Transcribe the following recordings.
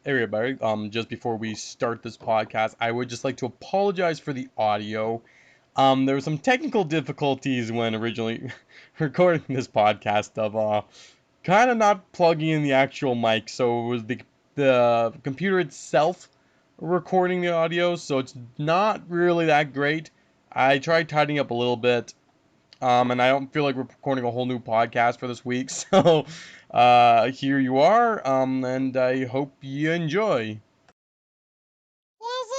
Everybody, just before we start this podcast, I would just like to apologize for the audio. There were some technical difficulties when originally recording this podcast of kind of not plugging in the actual mic, so it was the computer itself recording the audio, so it's not really that great. I tried tidying up a little bit, and I don't feel like we're recording a whole new podcast for this week. So, here you are, and I hope you enjoy. What's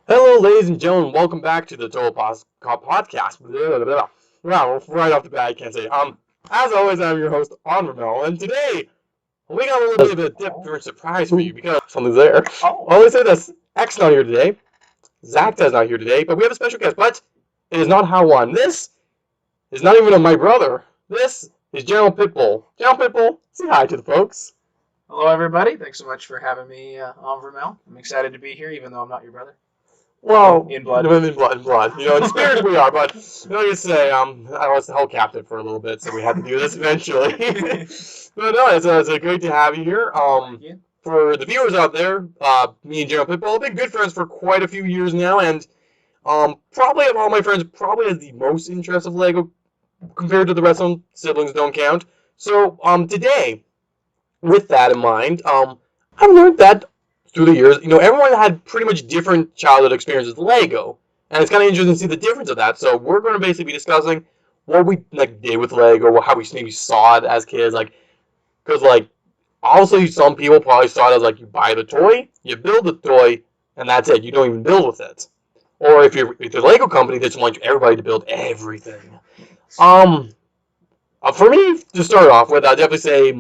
Hello, ladies and gentlemen. Welcome back to the T.O.A. podcast. Blah, blah, blah. Wow, right off the bat, I can't say. As always, I'm your host, Onvermel, and today we got a little bit of a different surprise for you because something's there. Well, they say this. X not here today. Zacta's not here today, but we have a special guest. But it is not How1. This is not even my brother. This is General Pitbull. General Pitbull, say hi to the folks. Hello, everybody. Thanks so much for having me on Vermel. I'm excited to be here, even though I'm not your brother. Well, in blood. In blood. You know, in spirit we are, but like I say, I was the hell captain for a little bit, so we had to do this eventually. But no, it's great to have you here. For the viewers out there, me and General Pitbull have been good friends for quite a few years now, and probably of all my friends, probably has the most interest of Lego compared to the rest of them. Siblings don't count. So today, with that in mind, I've learned that through the years, everyone had pretty much different childhood experiences with Lego, and it's kind of interesting to see the difference of that. So we're going to basically be discussing what we did with Lego, how we maybe saw it as kids, because obviously some people probably saw it as you buy the toy, you build the toy, and that's it. You don't even build with it. Or if you're the Lego company, they just want everybody to build everything. For me, to start off with, I'd definitely say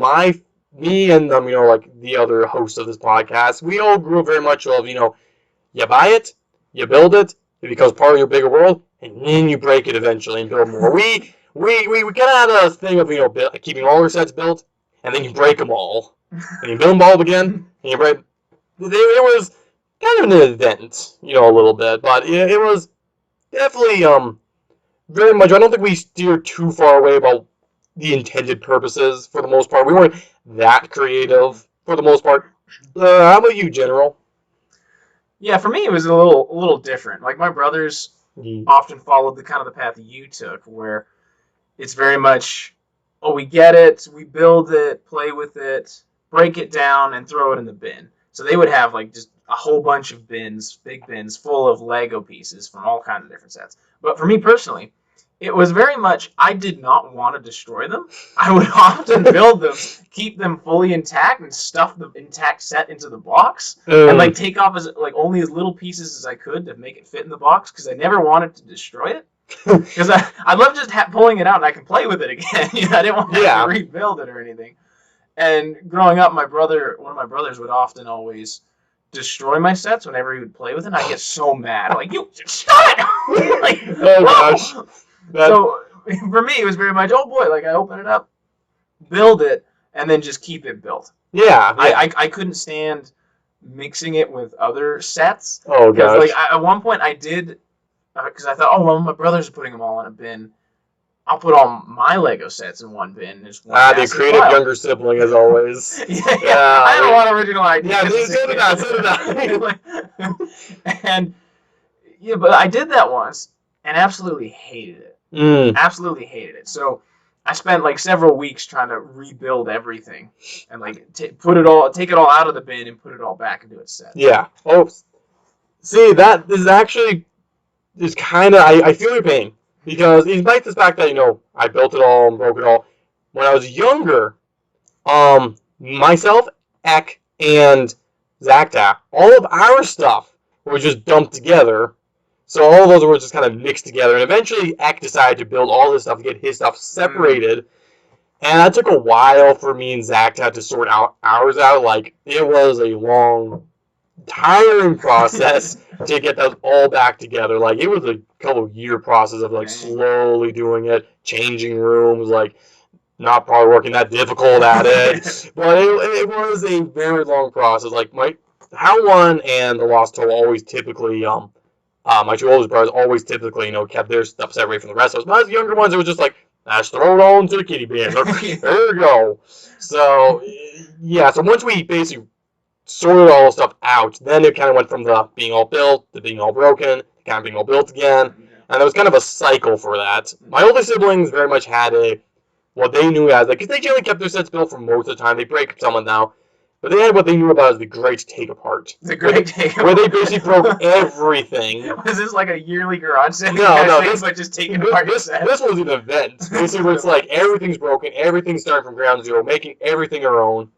me and the other hosts of this podcast, we all grew up very much of, you buy it, you build it, it becomes part of your bigger world, and then you break it eventually and build more. We kind of had a thing of, keeping all our sets built, and then you break them all, and you build them all up again, and you break. It was kind of an event, a little bit, but it was definitely very much. I don't think we steered too far away about the intended purposes for the most part. We weren't that creative for the most part. How about you, General? Yeah, for me it was a little different. Like my brothers often followed the path you took, where it's very much, we get it, we build it, play with it, break it down, and throw it in the bin. So they would have just a whole bunch of bins, big bins full of Lego pieces from all kinds of different sets. But for me personally, it was very much, I did not want to destroy them. I would often build them, keep them fully intact, and stuff the intact set into the box, and take off only as little pieces as I could to make it fit in the box, because I never wanted to destroy it. Because I love just pulling it out and I can play with it again. I didn't want to have to rebuild it or anything. And growing up, one of my brothers would often always destroy my sets whenever he would play with it, and I get so mad. You stop it! Oh gosh. So for me, it was very much, I open it up, build it, and then just keep it built. Yeah. I couldn't stand mixing it with other sets. Oh gosh. Because at one point I did, because I thought, my brothers are putting them all in a bin. I'll put all my Lego sets in one bin. The creative younger sibling, as always. yeah. I had a lot of original ideas. Yeah, so did I. And but I did that once and absolutely hated it. Absolutely hated it. So I spent several weeks trying to rebuild everything and take it all out of the bin and put it all back into its set. Yeah. Oh, see, that is actually kind of, I feel your pain, because despite the fact that I built it all and broke it all when I was younger, myself, Ek, and Zacta, all of our stuff was just dumped together. So all of those were just kind of mixed together, and eventually Ek decided to build all this stuff to get his stuff separated. And that took a while for me and Zach to have to sort ours out. It was a long, tiring process to get those all back together. It was a couple year process of slowly doing it, changing rooms, not probably working that difficult at it. But it was a very long process. How One and the Lost Toll always typically my two oldest brothers always typically kept their stuff separated from the rest of us. My younger ones, it was just like, let's throw it all into the kitty bin. There you go. So yeah, so once we basically sorted all the stuff out, then it kind of went from the being all built to being all broken, to kind of being all built again. And there was kind of a cycle for that. My older siblings very much had what they knew as, because they generally kept their sets built for most of the time. They break some of them now. But they had what they knew about as the Great Take Apart. The Great Take Apart. Where they basically broke everything. Was this like a yearly garage sale? No, this was just taking apart this was an event. Basically, where it's like everything's broken, everything's starting from ground zero, making everything our own.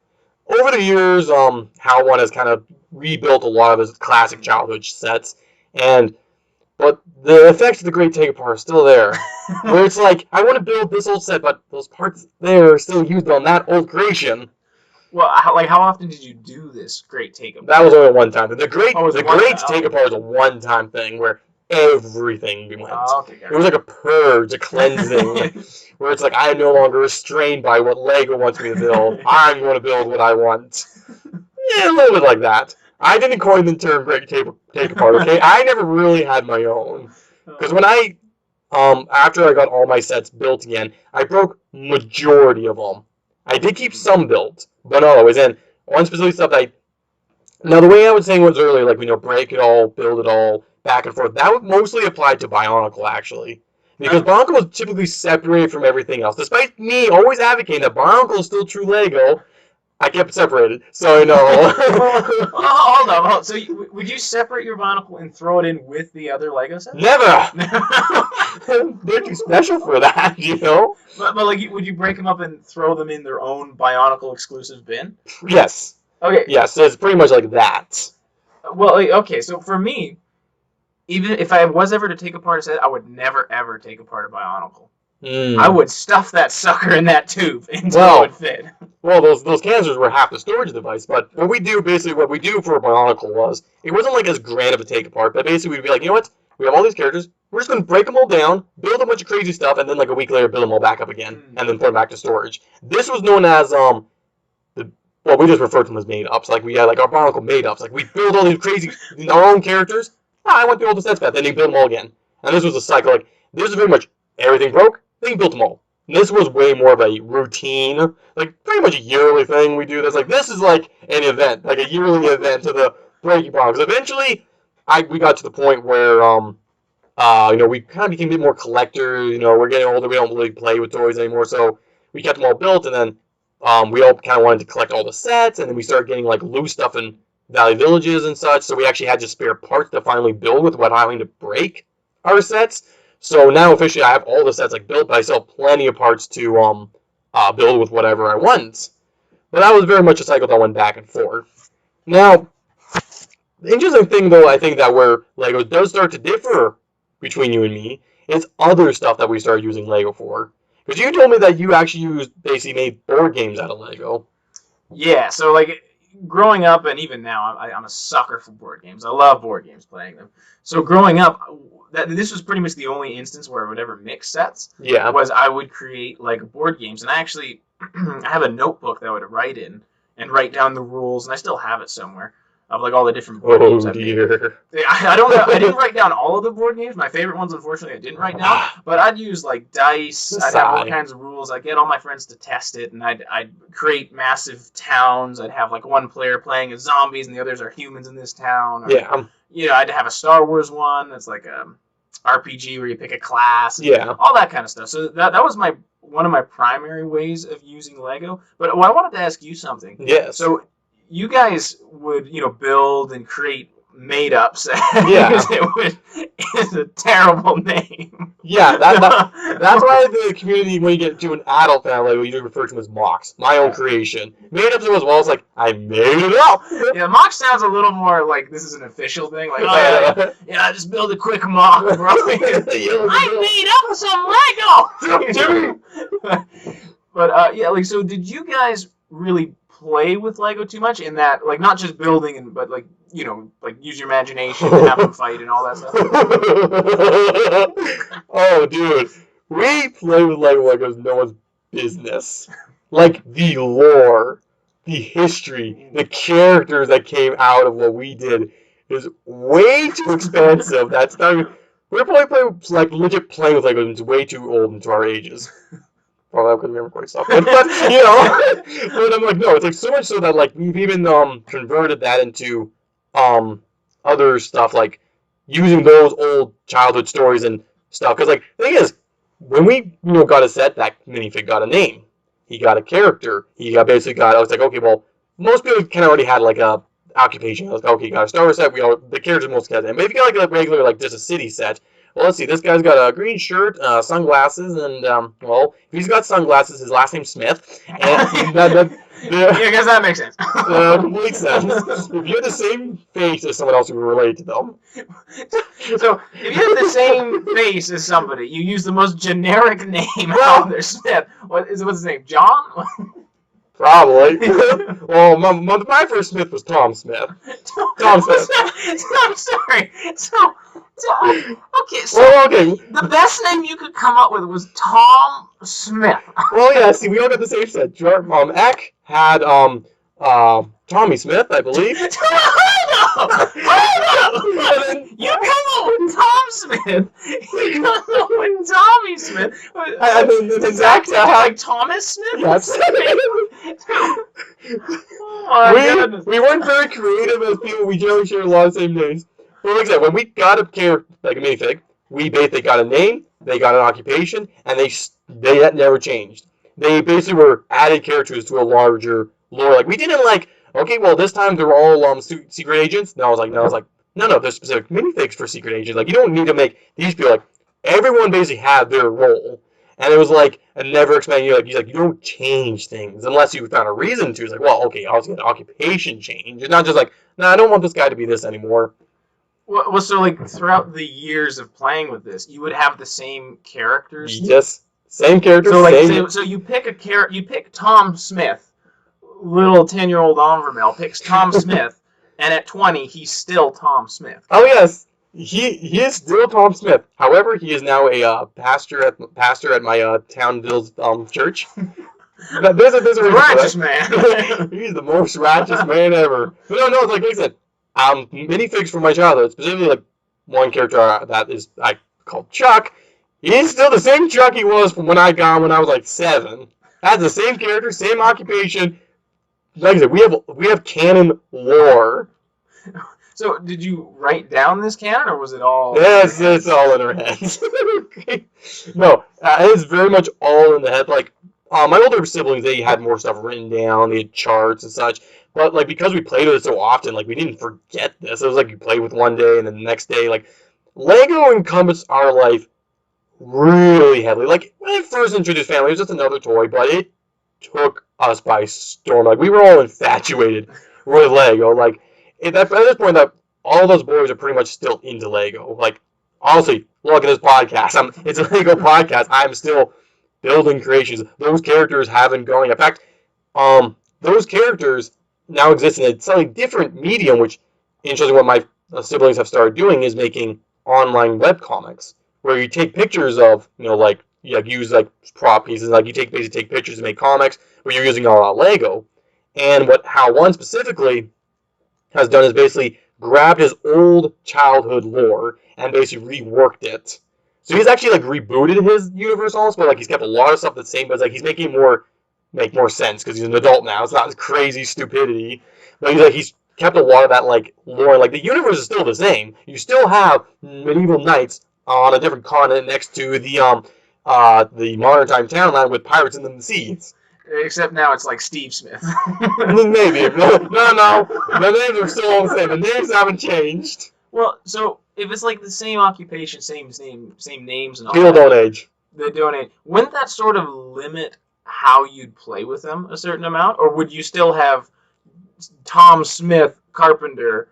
Over the years, How One has kind of rebuilt a lot of his classic childhood sets, but the effects of the Great Take Apart are still there. Where it's like, I want to build this old set, but those parts there are still used on that old creation. Well, how often did you do this Great Take Apart? That was only one time. The Great Take Apart was a one-time thing where everything went. Oh, okay, it was like a purge, a cleansing, where it's like, I am no longer restrained by what Lego wants me to build. I'm going to build what I want. Yeah, a little bit like that. I didn't coin the term Great Take Apart, okay? I never really had my own. Because when after I got all my sets built again, I broke majority of them. I did keep some built, but not always. And one specific stuff now the way I was saying was earlier, like, break it all, build it all, back and forth, that would mostly apply to Bionicle, actually. Because Bionicle was typically separated from everything else. Despite me always advocating that Bionicle is still true Lego, I kept it separated, so I know. Hold on. So would you separate your Bionicle and throw it in with the other Lego sets? Never! They're too special for that, But like, would you break them up and throw them in their own Bionicle exclusive bin? Yes. Okay. Yes, it's pretty much like that. Well, okay, so for me, even if I was ever to take apart a set, I would never, ever take apart a Bionicle. I would stuff that sucker in that tube until it would fit. Well, those canisters were half the storage device, but what we do for a Bionicle was, it wasn't like as grand of a take apart, but basically we'd be like, you know what, we have all these characters, we're just going to break them all down, build a bunch of crazy stuff, and then like a week later build them all back up again, and then put them back to storage. This was known as, we just referred to them as made-ups, like we had like our Bionicle made-ups, like we build all these crazy, our own characters, I want to build the sets back, then they build them all again. And this was a cycle, like, this is very much, everything broke, they built them all. And this was way more of a routine, like pretty much a yearly thing we do this. Like this is like an event, like a yearly event to the breaking box. Eventually, we got to the point where we kind of became a bit more collector. We're getting older, we don't really play with toys anymore, so we kept them all built, and then we all kind of wanted to collect all the sets, and then we started getting like loose stuff in Valley Villages and such. So we actually had just spare parts to finally build with without having to break our sets. So now officially I have all the sets like built, but I still have plenty of parts to build with whatever I want. But that was very much a cycle that went back and forth. Now, the interesting thing though, I think that where Lego does start to differ between you and me is other stuff that we started using Lego for. Because you told me that you actually basically made board games out of Lego. Yeah, so like growing up and even now, I'm a sucker for board games. I love board games, playing them. So growing up, this was pretty much the only instance where I would ever mix sets. Yeah. Was I would create like board games, and I actually I have a notebook that I would write in and write down the rules, and I still have it somewhere of like all the different board games I've made. I don't know. I didn't write down all of the board games. My favorite ones, unfortunately, I didn't write down. But I'd use like dice. I'd have all kinds of rules. I'd get all my friends to test it, and I'd create massive towns. I'd have like one player playing as zombies, and the others are humans in this town. Or, I'd have a Star Wars one that's like a RPG where you pick a class. All that kind of stuff. So that was one of my primary ways of using Lego. But I wanted to ask you something. Yes. So you guys would, build and create made-ups. Yeah. It's a terrible name. Yeah, that's why the community, when you get to an adult fan Lego, you refer to them as mocks. My own creation. Made-ups as well. It's like, I made it up. Yeah, mock sounds a little more like this is an official thing. Like, I just build a quick mock, bro. I made up some Lego. But so did you guys really play with Lego too much in that, like, not just building but like use your imagination and have them fight and all that stuff? Oh, dude, we play with Lego like it was no one's business. Like the lore the history, the characters that came out of what we did is way too expensive. That's not even, we're probably playing, like, legit playing with Lego. It's way too old into our ages. Well, I couldn't remember quite stuff, but you know, but I'm like, no, it's like so much so that like we've even converted that into other stuff, like using those old childhood stories and stuff. Because like the thing is, when we got a set, that minifig got a name, he got a character, basically got. I was like, okay, well, most people kind of already had like a occupation. I was like, okay, you got a Star Wars set. The characters most got them. But if you got like a regular like just a city set. Well, let's see. This guy's got a green shirt, sunglasses, and well, if he's got sunglasses, his last name's Smith. And yeah, I guess that makes sense. Complete sense. If you have the same face as someone else, who relate to them. So, if you have the same face as somebody, you use the most generic name out there, Smith. What's his name? John? Probably. Well, my first Smith was Tom Smith. Tom Smith. I'm sorry. Okay, so well, okay. The best name you could come up with was Tom Smith. Well, yeah, see, we all got the same set. Eck had Tommy Smith, I believe. Hold up! You come up with Tom Smith. You come up with Tommy Smith. Does Zach like Thomas Smith? Yes. We weren't very creative as people. We generally share a lot of the same names. But like I said, when we got a character, like a minifig, we basically got a name, they got an occupation, and that never changed. They basically were added characters to a larger lore. Like, we didn't like, okay, well, this time they're all secret agents. No, I was like, no, there's specific minifigs for secret agents. Like, you don't need to make these people, like, everyone basically had their role. And it was like, a never explain, he's like, you don't change things unless you found a reason to. It's like, well, okay, I was going to occupation change. It's not just like, no, I don't want this guy to be this anymore. Well, so like throughout the years of playing with this, you would have the same characters. Yes, same characters. So like, so you pick a character. You pick Tom Smith. Little 10-year-old Onvermel picks Tom Smith, and at 20, he's still Tom Smith. Oh yes, he is still Tom Smith. However, he is now a pastor at my Townville's church. There's a righteous man. He's the most righteous man ever. But no, it's like I said. Minifigs from my childhood, specifically like one character that is called Chuck. He's still the same Chuck he was from when I got him when I was like 7. Has the same character, same occupation. Like I said, we have canon lore. So did you write down this canon, or was it all? Yes, it's all in our heads. No, it's very much all in the head. Like my older siblings, they had more stuff written down. They had charts and such. But, like, because we played with it so often, like, we didn't forget this. It was like you played with one day and then the next day. Like, Lego encompassed our life really heavily. Like, when I first introduced family, it was just another toy, but it took us by storm. Like, we were all infatuated with Lego. Like, at this point, all those boys are pretty much still into Lego. Like, honestly, look at this podcast. It's a Lego podcast. I'm still building creations. Those characters haven't going. In fact, those characters now exists in a slightly different medium, which, interesting, what my siblings have started doing is making online webcomics, where you take pictures of, like, use, like, prop pieces, like, you basically take pictures and make comics, where you're using all Lego. And how one specifically has done is basically grabbed his old childhood lore and basically reworked it. So he's actually, like, rebooted his universe almost, but, like, he's kept a lot of stuff the same, but it's like he's making make more sense because he's an adult now. It's not crazy stupidity, but he's kept a lot of that like lore. Like the universe is still the same. You still have medieval knights on a different continent next to the modern time townland with pirates in the seas. Except now it's like Steve Smith. Maybe no. The names are still all the same. The names haven't changed. Well, so if it's like the same occupation, same names and all people don't age. They don't age. Wouldn't that sort of limit how you'd play with them a certain amount, or would you still have Tom Smith Carpenter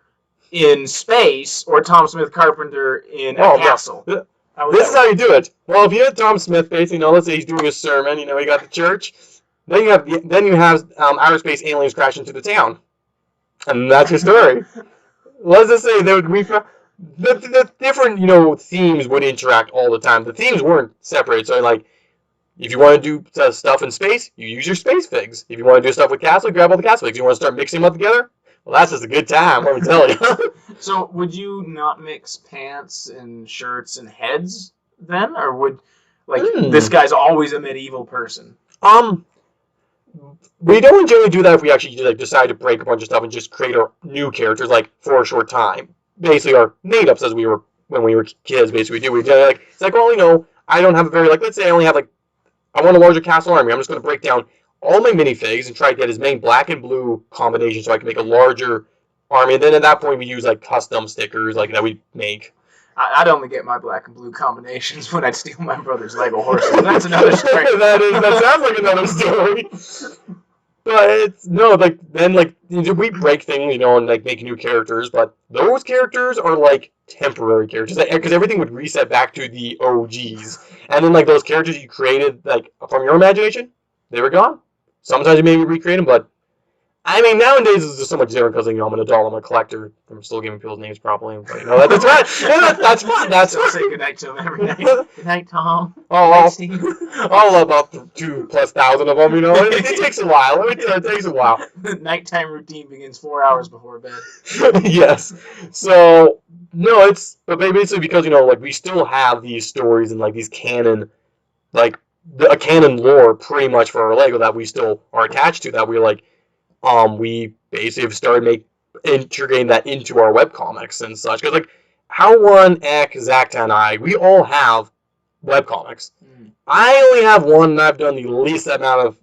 in space or Tom Smith Carpenter in a castle? No. This is how you do it. Well, if you had Tom Smith basically, let's say he's doing a sermon, he got the church, then you have outer space aliens crash into the town, and that's your story. Let's just say there would be the different themes would interact all the time. The themes weren't separated, so like If you want to do stuff in space, you use your space figs. If you want to do stuff with castle, you grab all the castle figs. You want to start mixing them up together? Well, that's just a good time, let me tell you. So, would you not mix pants and shirts and heads then, or would this guy's always a medieval person? We don't generally do that if we actually decide to break a bunch of stuff and just create our new characters for a short time. Basically, our made-ups as when we were kids. Basically, we do. It's well, I don't have a very let's say I only have I want a larger castle army. I'm just going to break down all my minifigs and try to get as many black and blue combinations so I can make a larger army. And then at that point, we use custom stickers that we make. I'd only get my black and blue combinations when I'd steal my brother's Lego horses. That's another story. that sounds like another story. But then we break things, and make new characters. But those characters are temporary characters because everything would reset back to the OGs. And then those characters you created from your imagination, they were gone. Sometimes you maybe recreate them, but I mean, nowadays it's just so much different because I'm an adult, I'm a collector. I'm still giving people's names properly, but that's right. Yeah, that's fine. That's fine. Say goodnight to him every night. Good night, Tom. Oh, I'll about 2,000+ of them. It takes a while. It takes a while. The nighttime routine begins 4 hours before bed. Yes. So but basically because we still have these stories and these canon, a canon lore pretty much for our Lego that we still are attached to that we basically have started integrating that into our webcomics and such. Because, How One, Ek, Zacta, and I, we all have webcomics. I only have one, and I've done the least amount of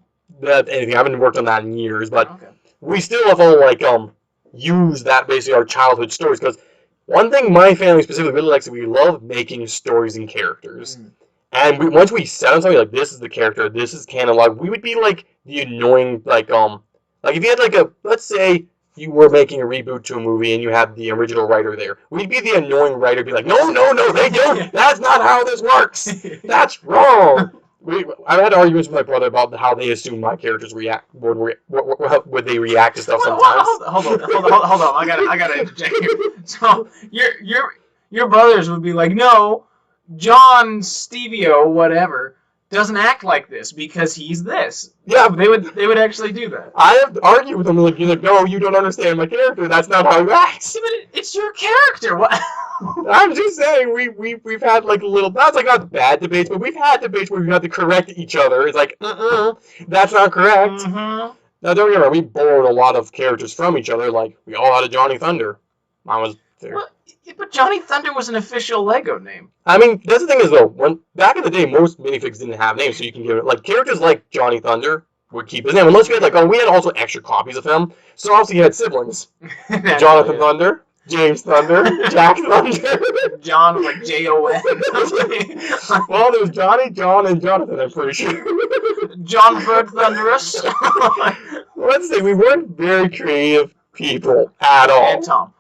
anything. I haven't worked on that in years, but we still have all, used that, basically, our childhood stories. Because one thing my family specifically really likes is we love making stories and characters. And once we set on something this is the character, this is canon, we would be, the annoying, if you had let's say you were making a reboot to a movie and you had the original writer there, we'd be the annoying writer, be no, they don't. That's not how this works. That's wrong. I've had arguments with my brother about how they assume my characters react. Would they react to stuff sometimes? Hold on. I gotta interject here. So your brothers would be no, John Stevio, whatever, doesn't act like this because he's this. Yeah, they would actually do that. I have argued with them no, you don't understand my character. That's not how he acts. Yeah, but it's your character. What? I'm just saying we've had little not bad debates, but we've had debates where we've had to correct each other. It's that's not correct. Mm-hmm. Now don't get me wrong, we borrowed a lot of characters from each other. We all had a Johnny Thunder. Mine was there. Well, but Johnny Thunder was an official Lego name. I mean, that's the thing is though, back in the day, most minifigs didn't have names, so you can give it characters like Johnny Thunder would keep his name, unless you had we had also extra copies of him. So obviously you had siblings, Jonathan Thunder, James Thunder, Jack Thunder. John was J-O-N. Well, there was Johnny, John, and Jonathan. I'm pretty sure. John Bird Thunderous. Let's see, we weren't very creative people at all. And Tom.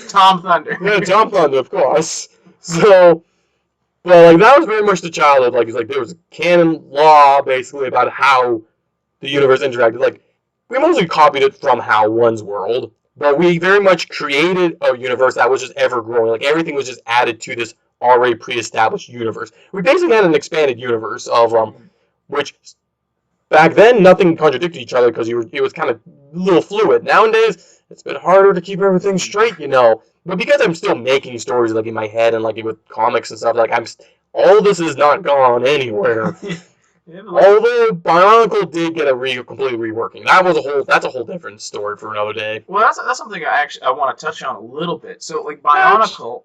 Tom Thunder. Yeah, Tom Thunder, of course. So, but that was very much the childhood. There was a canon law basically about how the universe interacted. We mostly copied it from How One's world, but we very much created a universe that was just ever growing. Everything was just added to this already pre-established universe. We basically had an expanded universe of which back then nothing contradicted each other because it was kind of a little fluid. Nowadays, it's been harder to keep everything straight, But because I'm still making stories in my head and with comics and stuff, all this is not gone anywhere. Although Bionicle did get a completely reworking. That's a whole different story for another day. Well, that's something I want to touch on a little bit. So Bionicle.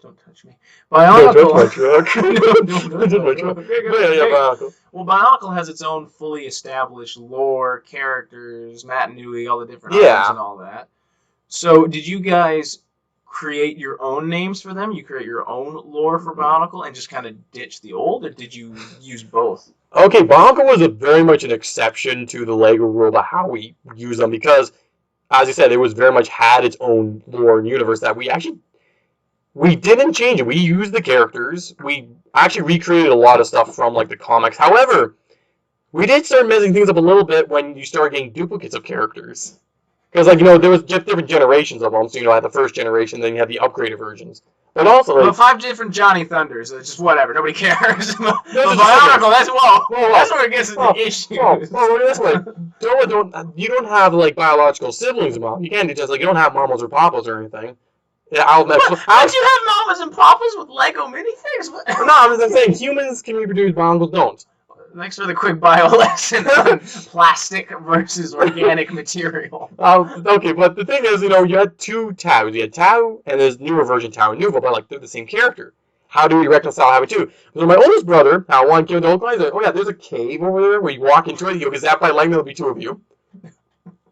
Don't touch me. Bionicle. Don't touch my truck. Don't touch my truck. Yeah, Bionicle. Well, Bionicle has its own fully established lore, characters, Matt and Nui, all the different items and all that. So, did you guys create your own names for them? You create your own lore for Bionicle and just kind of ditch the old, or did you use both? Okay, Bionicle was very much an exception to the Lego rule about how we use them because, as I said, it was very much had its own lore and universe that we didn't change it. We used the characters. We actually recreated a lot of stuff from the comics. However, we did start messing things up a little bit when you start getting duplicates of characters. Because there was just different generations of them. So at the first generation, then you had the upgraded versions. But also, well, 5 different Johnny Thunders. It's just whatever. Nobody cares. The just Bionicle. That's whoa. That's where it gets into issues. Well, this way, you don't have like biological siblings, Mom. You can't just like you don't have mamas or papas or anything. Yeah, Don't you have mamas and papas with Lego minifigs? No, I'm saying humans can reproduce, Bongos don't. Thanks for the quick bio lesson on plastic versus organic material. Okay, but the thing is, you had 2 Taos. You had Tao and this newer version, Tao and Nuvo, but like they're the same character. How do we reconcile having 2? So my oldest brother, Tao 1, killed the old guy. He's like, oh yeah, there's a cave over there where you walk into it, you'll get zapped by lightning, there'll be 2 of you.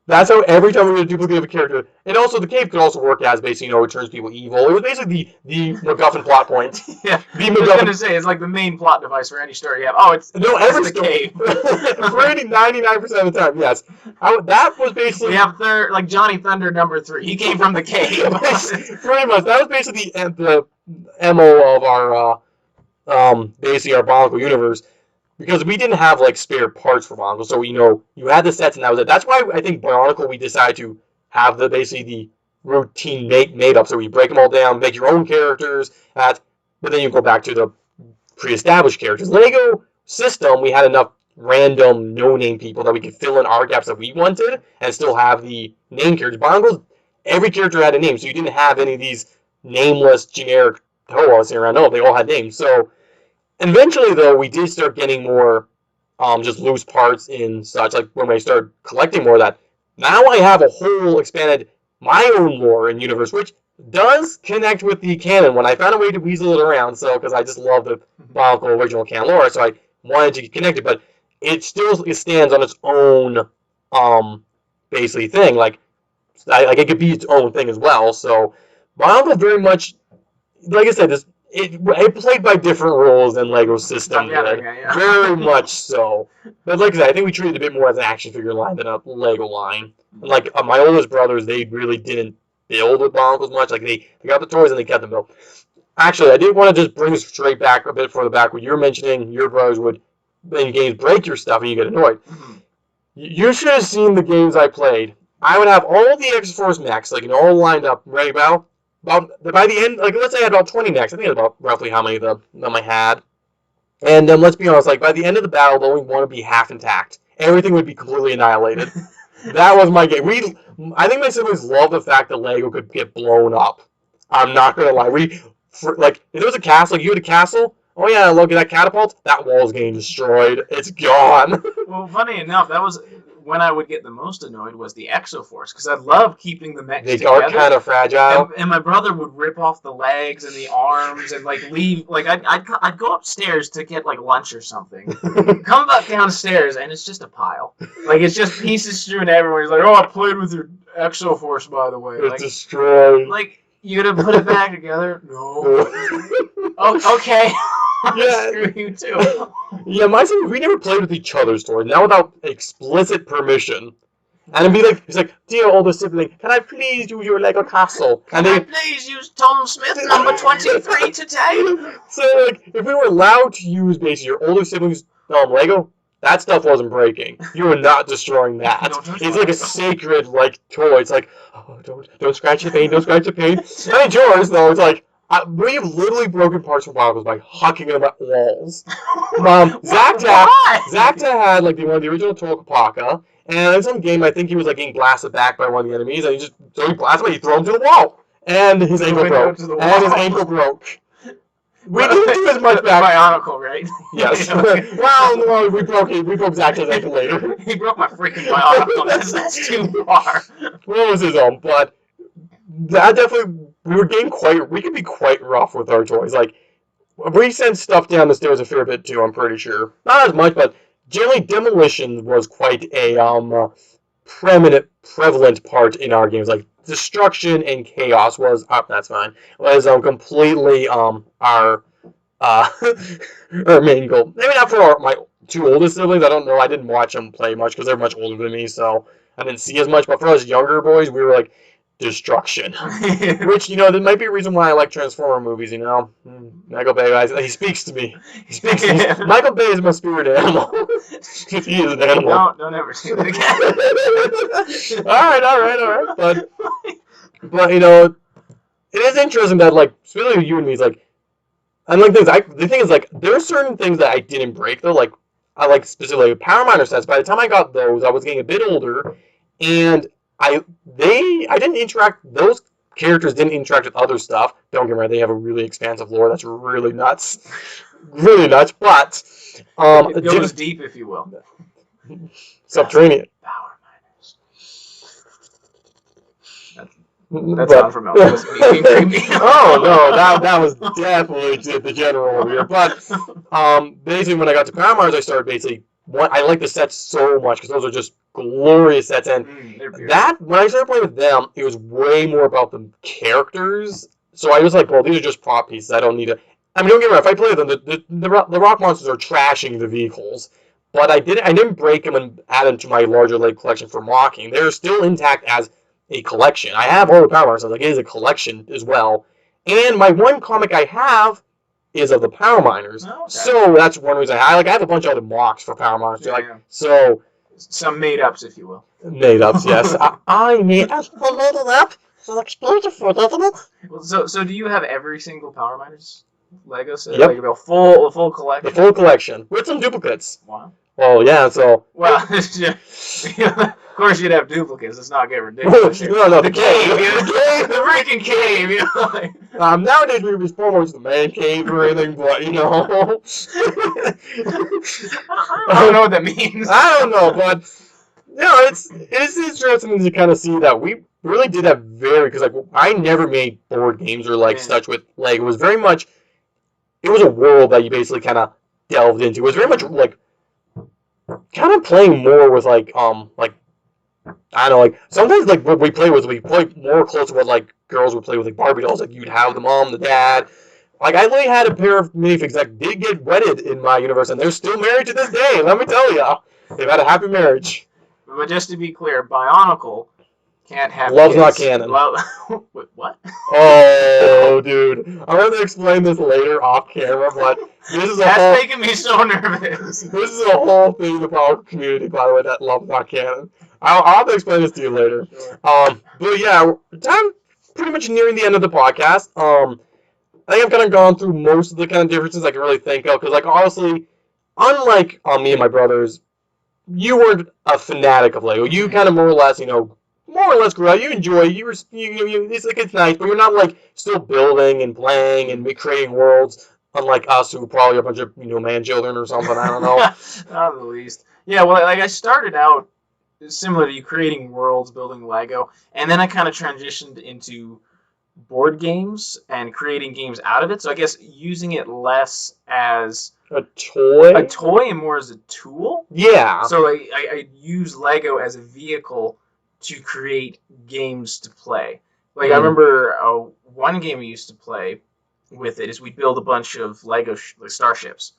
That's how every time we get a duplicate of a character. And also, the cave could also work as basically, it turns people evil. It was basically the MacGuffin plot point. Yeah, the I was going to say, it's like the main plot device for any story you have. Oh, it's the cave. Pretty 99% of the time, yes. That was basically... We have like Johnny Thunder number 3. He came from the cave. Pretty much. That was basically the MO of our, basically our Bionicle universe. Because we didn't have, like, spare parts for Bionicle, so, you had the sets and that was it. That's why I think Bionicle, we decided to have basically the routine made up, so you break them all down, make your own characters, but then you go back to the pre-established characters. Lego system, we had enough random, no-name people that we could fill in our gaps that we wanted, and still have the name characters. Bionicles, every character had a name, so you didn't have any of these nameless, generic T.O.A sitting around. No, they all had names, so... Eventually, though, we did start getting more just loose parts in such, like when I started collecting more of that. Now I have a whole expanded, my own lore and universe, which does connect with the canon when I found a way to weasel it around, so, because I just love the Bionicle original canon lore, so I wanted to connect it, but it stands on its own, basically thing, like it could be its own thing as well, so Bionicle very much, like I said, it played by different rules than Lego system did. Yeah. Very much so. But like I said, I think we treated it a bit more as an action figure line than a Lego line. And like my oldest brothers, they really didn't build with Bionicles much. Like they got the toys and they kept them built. Actually, I did want to just bring us straight back a bit further back when you were mentioning your brothers would, in games, break your stuff and you get annoyed. You should have seen the games I played. I would have all the X-Force mechs, like, all lined up, ready to battle. By the end, like, let's say I had about 20 mechs. I think that's about roughly how many of them I had. And let's be honest, like, by the end of the battle, the only one would be half intact. Everything would be completely annihilated. That was my game. I think my siblings love the fact that Lego could get blown up. I'm not going to lie. If there was a castle, like, you had a castle, oh yeah, look at that catapult, that wall's getting destroyed. It's gone. Well, funny enough, that was... when I would get the most annoyed was the Exoforce, because I love keeping the mechs together. They are kind of fragile. And my brother would rip off the legs and the arms and, like, leave. Like, I'd go upstairs to get, like, lunch or something. Come back downstairs, and it's just a pile. Like, it's just pieces strewn everywhere. He's like, oh, I played with your Exoforce, by the way. It's destroyed. Like, you gonna put it back together? No. Oh, okay. Yeah. Screw you too. Yeah, my siblings, we never played with each other's toys, now without explicit permission. And it'd be like, he's like, dear older sibling, can I please use your Lego castle? Can I please use Tom Smith number 23 today? So, like, if we were allowed to use basically your older siblings' Lego, that stuff wasn't breaking. You were not destroying that. It's like a sacred, like, toy. It's like, oh, don't scratch the paint, don't scratch the paint. And yours, though, it's like, we have literally broken parts from Bionicle by hucking them at walls. Zacta had like one of the original T.O.A, and in some game I think he was like getting blasted back by one of the enemies, and he blasted him, he threw him to the wall, and his ankle broke. We didn't do as much back. Bionicle, right? Yes. Well, no, we broke Zacta's ankle later. He broke my freaking Bionicle. That's too far. Well, it was his own, but that definitely. We could be quite rough with our toys. Like, we sent stuff down the stairs a fair bit too, I'm pretty sure. Not as much, but generally demolition was quite a prevalent part in our games. Like, destruction and chaos was completely our main goal. Maybe not for my 2 oldest siblings. I don't know. I didn't watch them play much because they're much older than me, so I didn't see as much. But for us younger boys, we were like, destruction. Which, there might be a reason why I like Transformer movies, Michael Bay, he speaks to me. Michael Bay is my spirit animal. He is an animal. Don't ever say that again. Alright. But it is interesting that, like, especially with you and me, is like, and like the thing is, like, there are certain things that I didn't break though. Like, I like specifically Power Miner sets. By the time I got those, I was getting a bit older, and I didn't interact. Those characters didn't interact with other stuff. Don't get me wrong; they have a really expansive lore that's really nuts, really nuts. But it goes deep, if you will. Subterranean. Power Miners. That's Onvermel. That was me being creepy. Oh no, that was definitely the general over here. But basically, when I got to Power Miners, I started basically. I like the sets so much because those are just glorious sets, and that when I started playing with them, it was way more about the characters. So I was like, well, these are just prop pieces. I don't need to. I mean, don't get me wrong. If I play with them, the rock monsters are trashing the vehicles, but I didn't break them and add them to my larger Lego collection for mocking. They're still intact as a collection. I have all the Power Miners, so like it is a collection as well. And my one comic I have is of the Power Miners. Oh, okay. So that's one reason I have a bunch of other mocks for Power Miners. Yeah. So some made ups, if you will. Made ups, yes. I made up so exclusive for that. Well, so do you have every single Power Miners Lego set? Yep. Like the full collection. The full collection with some duplicates. Wow. Oh yeah, so. Well, of course you'd have duplicates. Let's not get ridiculous. No, the cave, the freaking cave. You know, nowadays we respond more to the man cave or anything, but I don't know what that means. I don't know, but it's interesting to kind of see that we really did that because like I never made board games or like such with Lego. It was very much. It was a world that you basically kind of delved into. It was very much like. Kind of playing more with like I don't know, like sometimes like what we play more close to what like girls would play with, like Barbie dolls. Like you'd have the mom, the dad. Like I literally had a pair of minifigs that did get wedded in my universe, and they're still married to this day. Let me tell you, they've had a happy marriage. But just to be clear, Bionicle can't have Love's kids. Not canon. Wait, what? Oh, dude. I'm going to explain this later off camera, but this is That's making me so nervous. This is a whole thing in the power community, by the way, that Love's Not canon. I'll have to explain this to you later. Sure. But yeah, time pretty much nearing the end of the podcast. I think I've kind of gone through most of the kind of differences I can really think of, because like honestly, unlike me and my brothers, you weren't a fanatic of Lego. You kind of more or less grew up. You enjoy. It's like it's nice, but you're not like still building and playing and creating worlds. Unlike us, who are probably a bunch of man children or something. I don't know. Not the least. Yeah, well, like I started out similar to you, creating worlds, building Lego, and then I kind of transitioned into board games and creating games out of it. So I guess using it less as a toy and more as a tool. Yeah. So I use Lego as a vehicle to create games to play. Like I remember one game we used to play with it is we'd build a bunch of Lego starships,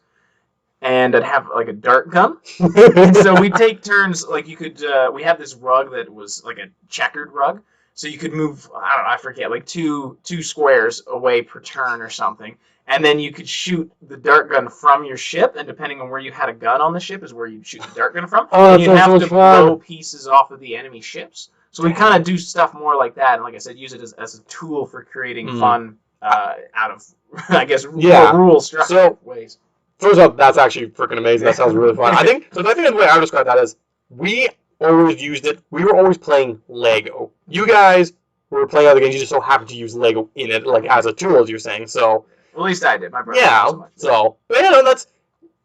and I'd have like a dart gun. And so we'd take turns. Like you could, we had this rug that was like a checkered rug, so you could move. I forget, like two squares away per turn or something. And then you could shoot the dart gun from your ship, and depending on where you had a gun on the ship is where you'd shoot the dart gun from. Oh, and you'd have to blow pieces off of the enemy ships. So we kind of do stuff more like that, and like I said, use it as a tool for creating fun out of, I guess, rule structure ways. First off, that's actually freaking amazing. That sounds really fun. I think the way I would describe that is we always used it. We were always playing Lego. You guys were playing other games. You just so happened to use Lego in it, like as a tool, as you're saying. So. Well, at least I did. My brother. Yeah. So but that's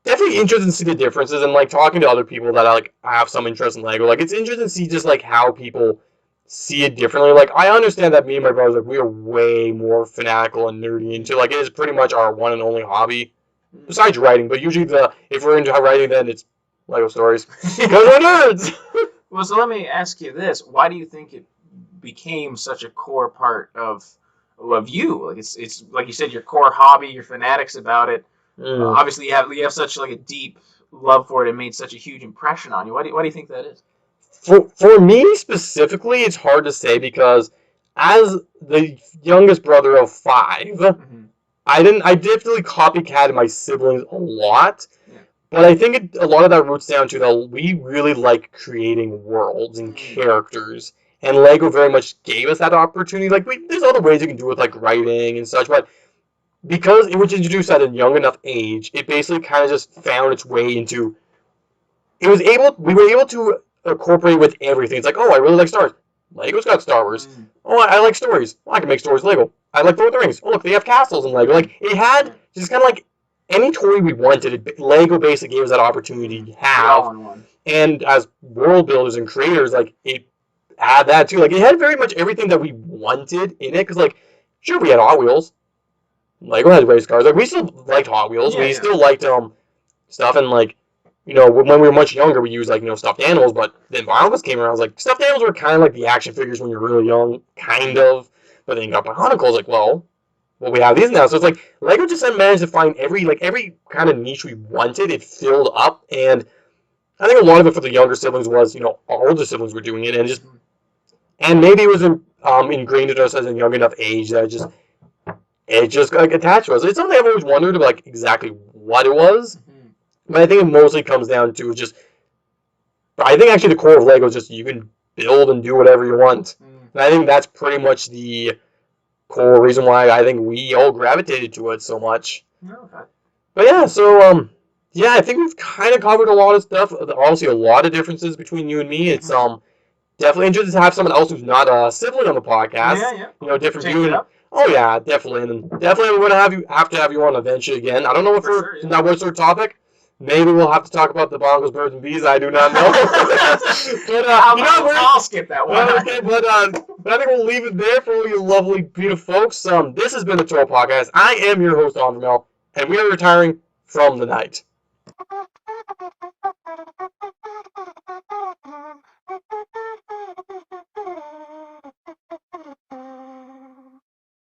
definitely interesting to see the differences, and like talking to other people that like have some interest in Lego. Like it's interesting to see just like how people see it differently. Like I understand that me and my brothers, like we are way more fanatical and nerdy into like it is pretty much our one and only hobby besides writing. But usually if we're into writing, then it's Lego stories because we're nerds. Well, so let me ask you this: why do you think it became such a core part of you? Like it's like you said, your core hobby, you're fanatics about it. Obviously, you have such like a deep love for it and made such a huge impression on you. Why do you think that is? For me specifically, it's hard to say because as the youngest brother of 5, I definitely copycatted my siblings a lot. Yeah. But I think a lot of that roots down to that we really like creating worlds and characters. And Lego very much gave us that opportunity. Like, there's other ways you can do it, like writing and such, but because it was introduced at a young enough age, it basically kind of just found its way into. We were able to incorporate with everything. It's like, oh, I really like Star Wars. Lego's got Star Wars. Oh, I like stories. Well, I can make stories Lego. I like Lord of the Rings. Oh, look, they have castles in Lego. Like, it had just kind of like any toy we wanted. Lego basically gave us that opportunity to have. And as world builders and creators, like, it had that too. Like, it had very much everything that we wanted in it. Because, like, sure, we had Hot Wheels. Lego had race cars. Like, we still liked Hot Wheels. We still liked stuff. And, like, you know, when we were much younger, we used, like, you know, stuffed animals. But then Bionicles came around. I was like, stuffed animals were kind of like the action figures when you're really young. Kind of. But then you got Bionicles. Like, well, we have these now. So it's like, Lego just managed to find every kind of niche we wanted. It filled up. And I think a lot of it for the younger siblings was, you know, our older siblings were doing it. And maybe it was ingrained in us as a young enough age that it just like attached to us. It's something I've always wondered about, like, exactly what it was. But I think it mostly comes down to just. I think actually the core of Lego is just you can build and do whatever you want. And I think that's pretty much the core reason why I think we all gravitated to it so much. Okay. But yeah, so yeah, I think we've kind of covered a lot of stuff. Obviously, a lot of differences between you and me. It's definitely interesting to have someone else who's not a sibling on the podcast. Yeah. You know, different view. Oh yeah, definitely, and definitely we're gonna have to have you on eventually again. I don't know if that was our topic. Maybe we'll have to talk about the Broncos, birds, and bees. I do not know. But I'll skip that one. Okay, but I think we'll leave it there for all you lovely, beautiful folks. This has been the T.O.A. podcast. I am your host, Onvermel, and we are retiring from the night.